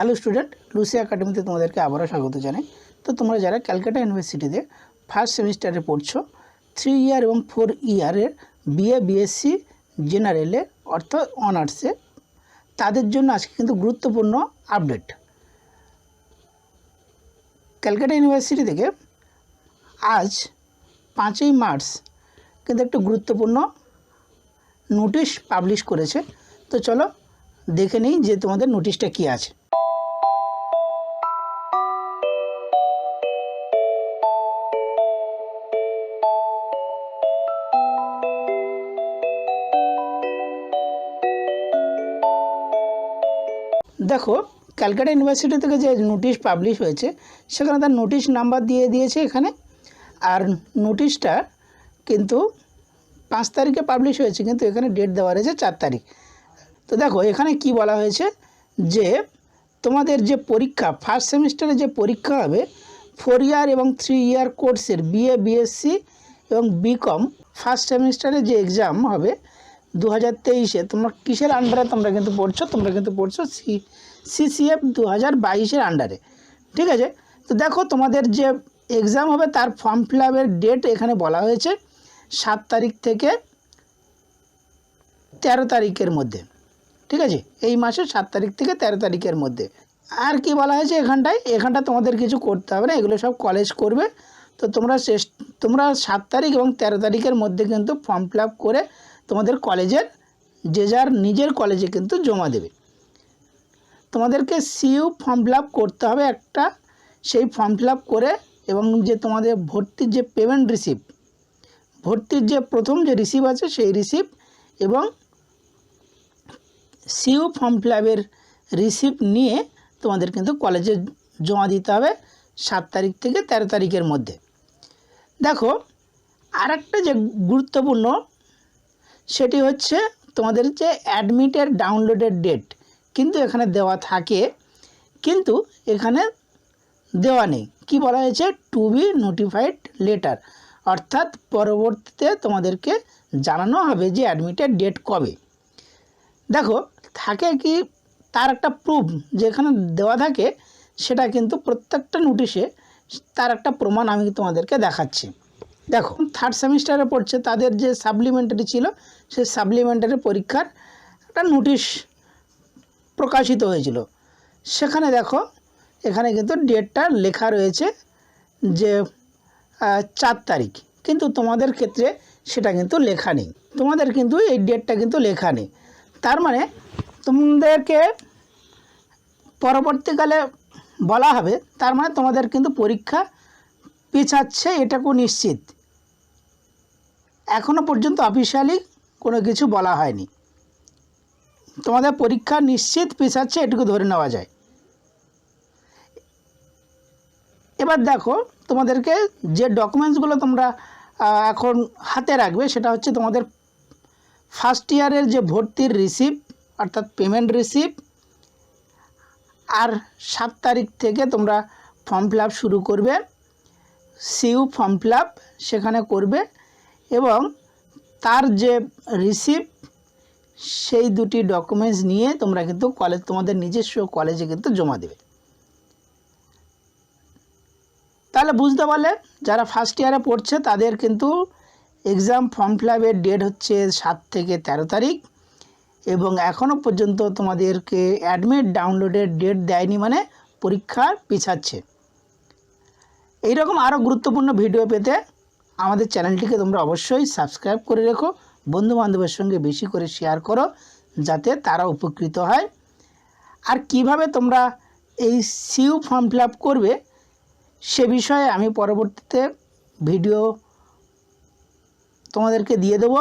Hello student, Lucy একাডেমিতে তোমাদেরকে আবারও স্বাগত জানাই। তো তোমরা যারা ক্যালকাটা ইউনিভার্সিটিতে ফার্স্ট সেমিস্টারে পড়ছো 3 ইয়ার এবং 4 ইয়ারের বিএ বিএসসি জেনারেলে অর্থাৎ অনার্সে, তাদের জন্য আজকে কিন্তু গুরুত্বপূর্ণ আপডেট। ক্যালকাটা ইউনিভার্সিটি থেকে আজ 5ই মার্চ কিন্তু একটা গুরুত্বপূর্ণ নোটিশ পাবলিশ করেছে। তো চলো দেখে নিই যে তোমাদের নোটিশটা কী আছে। দেখো, ক্যালকাটা ইউনিভার্সিটি থেকে যে নোটিশ পাবলিশ হয়েছে সেখানে তার নোটিশ নাম্বার দিয়ে দিয়েছে এখানে। আর নোটিশটা কিন্তু 5 তারিখে পাবলিশ হয়েছে, কিন্তু এখানে ডেট দেওয়া রয়েছে 4 তারিখ। তো দেখো এখানে কি বলা হয়েছে যে তোমাদের যে পরীক্ষা ফার্স্ট সেমিস্টারে যে পরীক্ষা হবে 4 ইয়ার এবং 3 ইয়ার কোর্সের বিএ বিএসসি এবং বিকম ফার্স্ট সেমিস্টারে যে এক্সাম হবে 2023-এ, তোমরা কিসের আন্ডারে তোমরা কিন্তু পড়ছো সিসিএফ 2022-এর আন্ডারে, ঠিক আছে। তো দেখো তোমাদের যে এক্সাম হবে তার ফর্ম ফিল আপের ডেট এখানে বলা হয়েছে 7 তারিখ থেকে 13 তারিখের মধ্যে, ঠিক আছে। এই মাসের 7 তারিখ থেকে 13 তারিখের মধ্যে। আর কি বলা হয়েছে এখানটা তোমাদের কিছু করতে হবে না, এগুলো সব কলেজ করবে। তো তোমরা 7 তারিখ এবং 13 তারিখের মধ্যে কিন্তু ফর্ম ফিল আপ করে তোমাদের কলেজের যে যার নিজের কলেজে কিন্তু জমা দেবে। তোমাদেরকে সিইউ ফর্ম ফিল আপ করতে হবে একটা, সেই ফর্ম ফিল আপ করে এবং যে তোমাদের ভর্তির যে পেমেন্ট রিসিপ্ট, ভর্তির যে প্রথম যে রিসিপ্ট আছে সেই রিসিপ্ট এবং সিইউ ফর্ম ফিল আপের রিসিপ্ট নিয়ে তোমাদের কিন্তু কলেজে জমা দিতে হবে 7 তারিখ থেকে 13 তারিখের মধ্যে। দেখো আর একটা যে গুরুত্বপূর্ণ সেটি হচ্ছে তোমাদের যে অ্যাডমিটের ডাউনলোডের ডেট কিন্তু এখানে দেওয়া থাকে, কিন্তু এখানে দেওয়া নেই। কি বলা হয়েছে? টু বি নোটিফাইড লেটার, অর্থাৎ পরবর্তীতে তোমাদেরকে জানানো হবে যে অ্যাডমিটের ডেট কবে। দেখো থাকে কি তার একটা প্রুফ যেখানে দেওয়া থাকে, সেটা কিন্তু প্রত্যেকটা নোটিশে তার একটা প্রমাণ আমি তোমাদেরকে দেখাচ্ছি। দেখো থার্ড সেমিস্টারে পড়ছে তাদের যে সাপ্লিমেন্টারি ছিল সেই সাপ্লিমেন্টারি পরীক্ষার একটা নোটিশ প্রকাশিত হয়েছিল। সেখানে দেখো এখানে কিন্তু ডেটটা লেখা রয়েছে যে 4 তারিখ, কিন্তু তোমাদের ক্ষেত্রে সেটা কিন্তু লেখা নেই। তোমাদের কিন্তু এই ডেটটা কিন্তু লেখা নেই। তার মানে তোমাদেরকে পরবর্তীকালে বলা হবে, তার মানে তোমাদের কিন্তু পরীক্ষা পিছাচ্ছে, এটাকু নিশ্চিত। এখনও পর্যন্ত অফিসিয়ালি কোনো কিছু বলা হয়নি, তোমাদের পরীক্ষা নিশ্চিত পিছাচ্ছে এটুকু ধরে নেওয়া যায়। এবার দেখো তোমাদেরকে যে ডকুমেন্টসগুলো তোমরা এখন হাতে রাখবে সেটা হচ্ছে তোমাদের ফার্স্ট ইয়ারের যে ভর্তির রিসিপ্ট অর্থাৎ পেমেন্ট রিসিপ্ট। আর 7 তারিখ থেকে তোমরা ফর্ম ফিল আপ শুরু করবে, সিইউ ফর্ম ফিল আপ সেখানে করবে এবং তার যে রিসিপ্ট সেই দুটি ডকুমেন্টস নিয়ে তোমরা কিন্তু তোমাদের নিজস্ব কলেজে কিন্তু জমা দেবে। তাহলে বুঝতে পারলে যারা ফার্স্ট ইয়ারে পড়ছে তাদের কিন্তু এক্সাম ফর্ম ফিল আপের ডেট হচ্ছে 7 থেকে 13 তারিখ এবং এখনও পর্যন্ত তোমাদেরকে অ্যাডমিট ডাউনলোডের ডেট দেয়নি, মানে পরীক্ষা পিছাচ্ছে। এইরকম আরও গুরুত্বপূর্ণ ভিডিও পেতে আমাদের চ্যানেলটিকে তোমরা অবশ্যই সাবস্ক্রাইব করে রেখো, বন্ধুবান্ধবের সঙ্গে বেশি করে শেয়ার করো যাতে তারা উপকৃত হয়। আর কিভাবে তোমরা এই সিইউ ফর্ম ফিল আপ করবে সে বিষয়ে আমি পরবর্তীতে ভিডিও তোমাদেরকে দিয়ে দেব।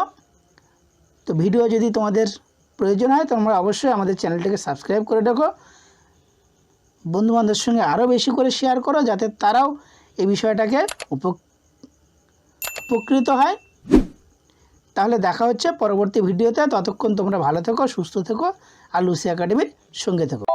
তো ভিডিও যদি তোমাদের প্রয়োজন হয় তোমরা অবশ্যই আমাদের চ্যানেলটিকে সাবস্ক্রাইব করে রাখো, বন্ধুবান্ধবের সঙ্গে আরও বেশি করে শেয়ার করো যাতে তারাও এই বিষয়টাকে উপকৃত হয়। তাহলে দেখা হচ্ছে পরবর্তী ভিডিওতে। ততক্ষণ তোমরা ভালো থেকো, সুস্থ থেকো আর লুসি একাডেমির সঙ্গে থেকো।